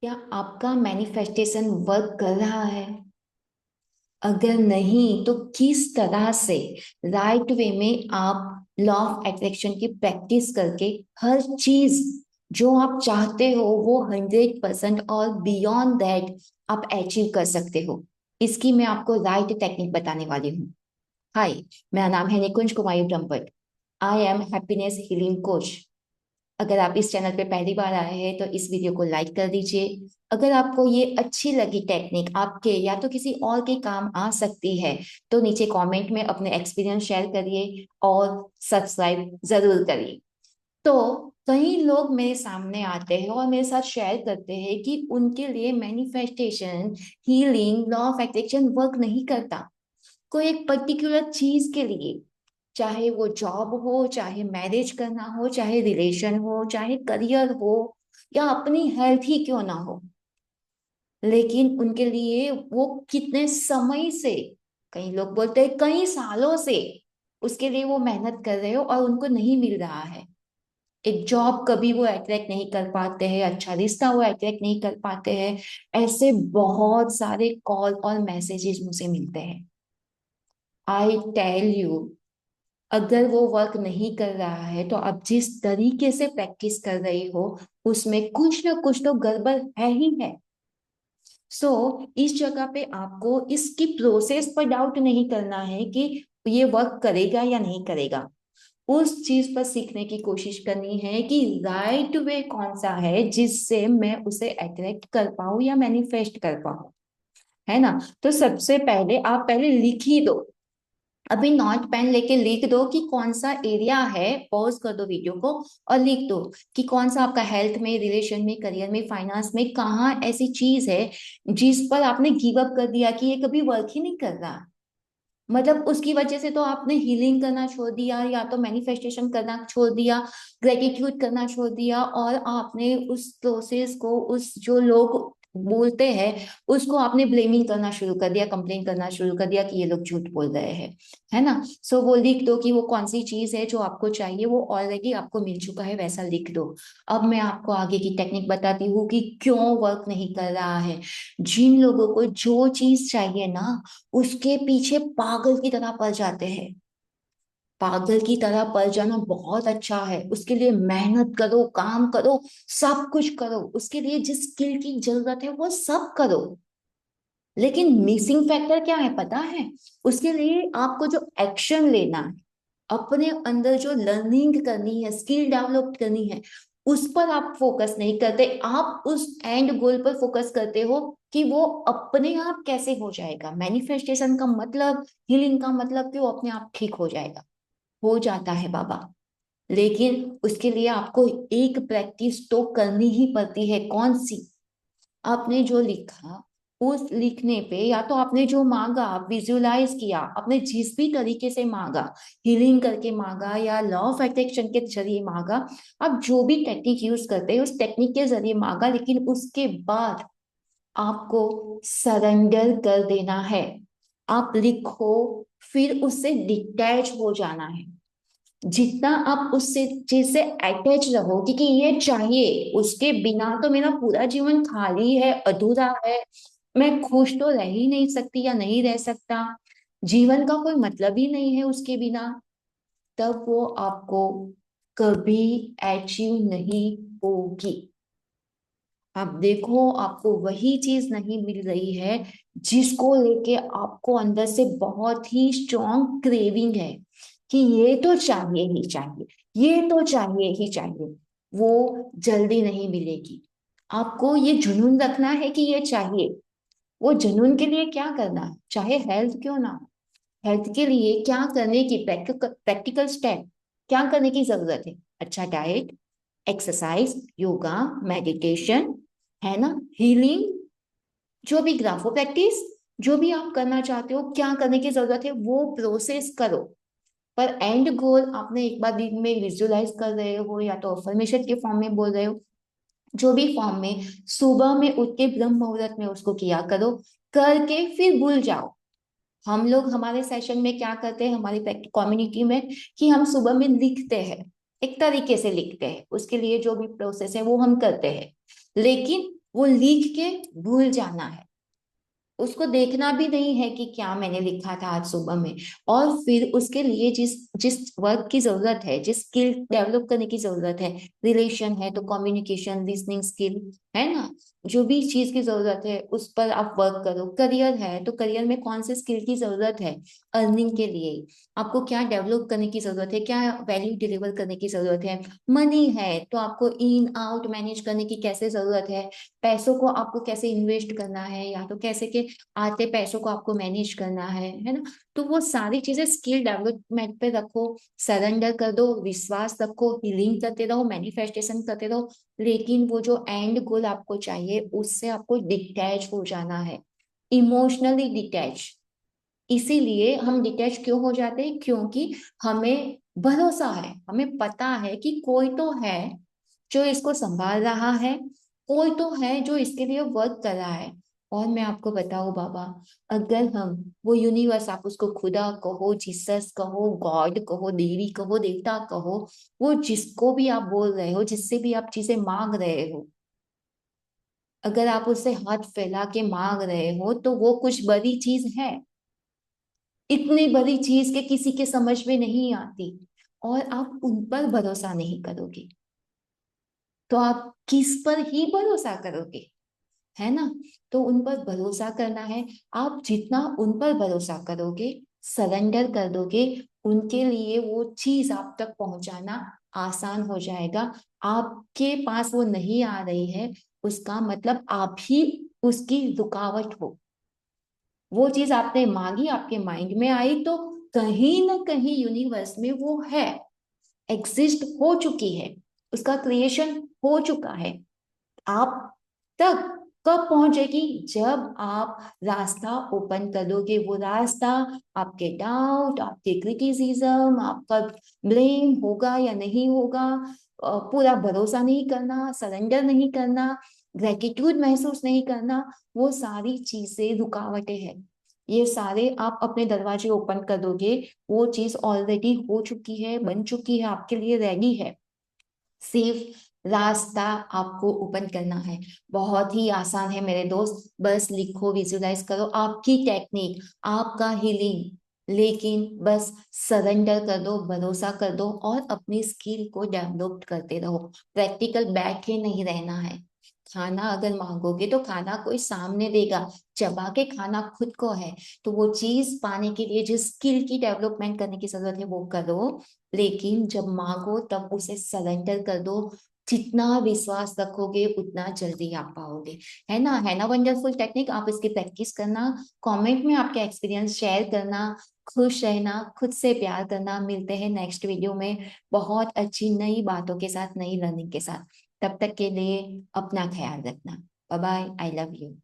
क्या आपका manifestation work कर रहा है? अगर नहीं तो किस तरह से राइट वे में आप लॉ ऑफ अट्रैक्शन की प्रैक्टिस करके हर चीज जो आप चाहते हो वो 100% और बियॉन्ड दैट आप अचीव कर सकते हो। इसकी मैं आपको राइट टेक्निक बताने वाली हूँ। हाय, मेरा नाम है Nikunj Kumari Brahmbhatt. I am happiness healing coach. अगर आप इस चैनल पे पहली बार आए हैं तो इस वीडियो को लाइक कर दीजिए। अगर आपको ये अच्छी लगी टेक्निक, आपके या तो किसी और के काम आ सकती है, तो नीचे कमेंट में अपने एक्सपीरियंस शेयर करिए और सब्सक्राइब जरूर करिए। तो कई लोग मेरे सामने आते हैं और मेरे साथ शेयर करते हैं कि उनके लिए manifestation, healing, law of attraction work नहीं करता। कोई एक पर्टिकुलर चीज के लिए, चाहे वो जॉब हो, चाहे मैरिज करना हो, चाहे रिलेशन हो, चाहे करियर हो, या अपनी हेल्थ ही क्यों ना हो, लेकिन उनके लिए वो कितने समय से, कई लोग बोलते हैं कई सालों से उसके लिए वो मेहनत कर रहे हो और उनको नहीं मिल रहा है। एक जॉब कभी वो अट्रैक्ट नहीं कर पाते हैं, अच्छा रिश्ता वो अट्रैक्ट नहीं कर पाते हैं। ऐसे बहुत सारे कॉल और मैसेजेस मुझे मिलते हैं। आई टेल यू, अगर वो वर्क नहीं कर रहा है तो आप जिस तरीके से प्रैक्टिस कर रही हो उसमें कुछ ना कुछ तो गड़बड़ है ही है। इस जगह पे आपको इसकी प्रोसेस पर डाउट नहीं करना है कि ये वर्क करेगा या नहीं करेगा। उस चीज पर सीखने की कोशिश करनी है कि राइट वे कौन सा है जिससे मैं उसे अट्रैक्ट कर पाऊं या मैनिफेस्ट कर पाऊं। है ना? तो सबसे पहले आप पहले लिख ही दो। अभी नोट पेन लेके लिख दो कि कौन सा एरिया है, पॉज कर दो वीडियो को और लिख दो कि कौन सा आपका हेल्थ में, रिलेशन में, करियर में, फाइनेंस में कहाँ ऐसी चीज है जिस पर आपने गिव अप कर दिया कि ये कभी वर्क ही नहीं कर रहा। मतलब उसकी वजह से तो आपने हीलिंग करना छोड़ दिया, या तो मैनिफेस्टेशन करना छोड़ दिया, ग्रेटिट्यूड करना छोड़ दिया, और आपने उस प्रोसेस को, उस जो लोग बोलते हैं उसको आपने ब्लेमिंग करना शुरू कर दिया, कंप्लेन करना शुरू कर दिया कि ये लोग झूठ बोल रहे हैं। है ना? वो लिख दो कि वो कौन सी चीज है जो आपको चाहिए, वो ऑलरेडी आपको मिल चुका है, वैसा लिख दो। अब मैं आपको आगे की टेक्निक बताती हूँ कि क्यों वर्क नहीं कर रहा है। जिन लोगों को जो चीज चाहिए ना, उसके पीछे पागल की तरह पड़ जाते हैं। पागल की तरह पड़ जाना बहुत अच्छा है, उसके लिए मेहनत करो, काम करो, सब कुछ करो, उसके लिए जिस स्किल की जरूरत है वो सब करो। लेकिन मिसिंग फैक्टर क्या है पता है? उसके लिए आपको जो एक्शन लेना है, अपने अंदर जो लर्निंग करनी है, स्किल डेवलप करनी है, उस पर आप फोकस नहीं करते। आप उस एंड गोल पर फोकस करते हो कि वो अपने आप कैसे हो जाएगा। मैनिफेस्टेशन का मतलब, हीलिंग का मतलब कि वो अपने आप ठीक हो जाएगा। हो जाता है बाबा, लेकिन उसके लिए आपको एक प्रैक्टिस तो करनी ही पड़ती है। कौन सी? आपने जो लिखा, उस लिखने पे या तो आपने जो मांगा, विजुलाइज किया, आपने जिस भी तरीके से मांगा, हीलिंग करके मांगा या लॉ ऑफ अट्रैक्शन के जरिए मांगा, आप जो भी टेक्निक यूज करते हैं उस टेक्निक के जरिए मांगा, लेकिन उसके बाद आपको सरेंडर कर देना है। आप लिखो, फिर उससे डिटैच हो जाना है। जितना आप उससे चीज से अटैच रहो कि ये चाहिए, उसके बिना तो मेरा पूरा जीवन खाली है, अधूरा है, मैं खुश तो रह ही नहीं सकती या नहीं रह सकता, जीवन का कोई मतलब ही नहीं है उसके बिना, तब वो आपको कभी अचीव नहीं होगी। आप देखो, आपको वही चीज नहीं मिल रही है जिसको लेके आपको अंदर से बहुत ही स्ट्रॉन्ग क्रेविंग है कि ये तो चाहिए ही चाहिए, ये तो चाहिए ही चाहिए। वो जल्दी नहीं मिलेगी। आपको ये जुनून रखना है कि ये चाहिए। वो जुनून के लिए क्या करना है, चाहे हेल्थ क्यों ना हो, हेल्थ के लिए क्या करने की प्रैक्टिकल स्टेप, क्या करने की जरूरत है? अच्छा डाइट, एक्सरसाइज, योगा, मेडिटेशन, है ना, हीलिंग, जो भी ग्राफो प्रैक्टिस, जो भी आप करना चाहते हो, क्या करने की जरूरत है वो प्रोसेस करो। पर एंड गोल आपने एक बार दिन में विजुलाइज कर रहे हो या तो अफर्मेशन के फॉर्म में बोल रहे हो, जो भी फॉर्म में, सुबह में उठ के ब्रह्म मुहूर्त में उसको किया करो। करके फिर भूल जाओ। हम लोग हमारे सेशन में क्या करते हैं, हमारी कम्युनिटी में, कि हम सुबह में लिखते हैं, एक तरीके से लिखते हैं, उसके लिए जो भी प्रोसेस है वो हम करते हैं, लेकिन वो लिख के भूल जाना है, उसको देखना भी नहीं है कि क्या मैंने लिखा था आज सुबह में। और फिर उसके लिए जिस जिस वर्क की जरूरत है, जिस स्किल डेवलप करने की जरूरत है, रिलेशन है तो कम्युनिकेशन, लिसनिंग स्किल, है ना, जो भी चीज की जरूरत है उस पर आप वर्क करो। करियर है तो करियर में कौन से स्किल की जरूरत है, अर्निंग के लिए आपको क्या डेवलप करने की जरूरत है, क्या वैल्यू डिलीवर करने की जरूरत है। मनी है तो आपको इन आउट मैनेज करने की कैसे जरूरत है, पैसों को आपको कैसे इन्वेस्ट करना है, या तो कैसे के आते पैसों को आपको मैनेज करना है ना। तो वो सारी चीजें स्किल डेवलपमेंट पे रखो, सरेंडर कर दो, विश्वास रखो, हीलिंग करते रहो, मैनिफेस्टेशन करते रहो। लेकिन वो जो एंड गोल आपको चाहिए उससे आपको डिटैच हो जाना है, इमोशनली डिटैच। इसीलिए हम डिटैच क्यों हो जाते हैं, क्योंकि हमें भरोसा है, हमें पता है कि कोई तो है जो इसको संभाल रहा है, कोई तो है जो इसके लिए वर्क कर रहा है। और मैं आपको बताऊं बाबा, अगर हम वो यूनिवर्स, आप उसको खुदा कहो, जीसस कहो, गॉड कहो, देवी कहो, देवता कहो, वो जिसको भी आप बोल रहे हो, जिससे भी आप चीजें मांग रहे हो, अगर आप उससे हाथ फैला के मांग रहे हो तो वो कुछ बड़ी चीज है। इतनी बड़ी चीज के किसी के समझ में नहीं आती, और आप उन पर भरोसा नहीं करोगे तो आप किस पर ही भरोसा करोगे, है ना। तो उन पर भरोसा करना है। आप जितना उन पर भरोसा करोगे, सरेंडर कर दोगे, उनके लिए वो चीज आप तक पहुंचाना आसान हो जाएगा। आपके पास वो नहीं आ रही है, उसका मतलब आप ही उसकी रुकावट हो। वो चीज आपने मांगी, आपके माइंड में आई, तो कहीं ना कहीं यूनिवर्स में वो है, एग्जिस्ट हो चुकी है, उसका क्रिएशन हो चुका है। आप तक कब पहुंचेगी, जब आप रास्ता ओपन कर दोगे। वो रास्ता आपके डाउट, आपके क्रिटिसिज्म, आपका ब्लेम होगा या नहीं होगा, पूरा भरोसा नहीं करना, सरेंडर नहीं करना, ग्रेटिट्यूड महसूस नहीं करना, वो सारी चीजें रुकावटें हैं। ये सारे आप अपने दरवाजे ओपन कर दोगे, वो चीज ऑलरेडी हो चुकी है, बन चुकी है, आपके लिए रेडी है। सिर्फ रास्ता आपको ओपन करना है। बहुत ही आसान है मेरे दोस्त, बस लिखो, विजुलाइज करो, आपकी टेक्निक, आपका हीलिंग। लेकिन बस सरेंडर कर दो, भरोसा कर दो, और अपनी स्किल को डेवलप करते रहो। प्रैक्टिकल बैठे नहीं रहना है। खाना अगर मांगोगे तो खाना कोई सामने देगा, चबा के खाना खुद को है। तो वो चीज पाने के लिए जिस स्किल की डेवलपमेंट करने की जरूरत है वो करो, लेकिन जब मांगो तब उसे सरेंडर कर दो। जितना विश्वास रखोगे उतना जल्दी आप पाओगे। है ना वंडरफुल टेक्निक। आप इसकी प्रैक्टिस करना, कमेंट में आपके एक्सपीरियंस शेयर करना। खुश रहना, खुद से प्यार करना। मिलते हैं नेक्स्ट वीडियो में बहुत अच्छी नई बातों के साथ, नई लर्निंग के साथ। तब तक के लिए अपना ख्याल रखना। Bye bye, I love you.